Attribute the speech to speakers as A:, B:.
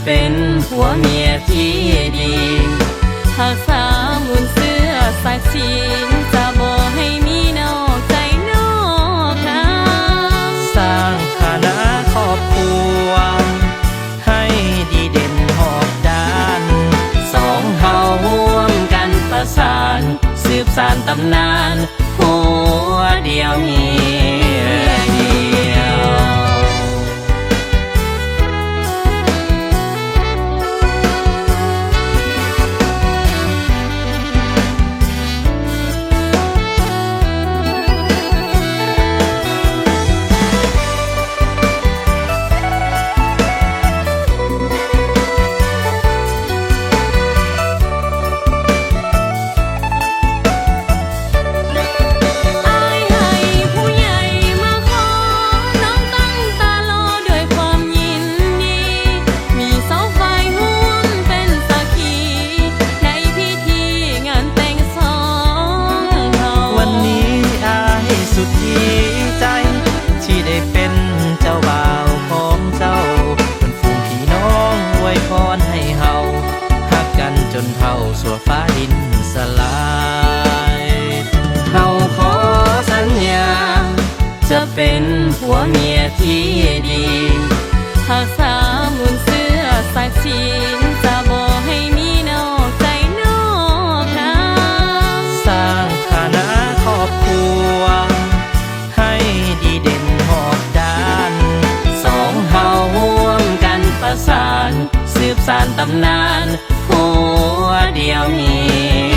A: เป็นผัวเมียที่ดีหากสาวมุนเสื้อสายสีจะบอกให้มีนอกใจนอกทาง
B: สร้างฐานะครอบครัวให้ดีเด่นหอบด้าน
A: สองเฮาร่วมกันประสานสืบสานตำนานหัวเดียวเมียเดียว
B: จนเท่าสัวฟ้าดินสลาย
A: เฮาขอสัญญาจะเป็นผัวเมียที่ดีหากสาวมุนเสื้อสายสีจะบอกให้มีนอกใจนอกทาง
B: สร้างฐานะครอบครัวให้ดีเด่นหอบด้าน
A: สองเฮาร่วมกันประสานสืบสานตำนานหัวเดียวเมีย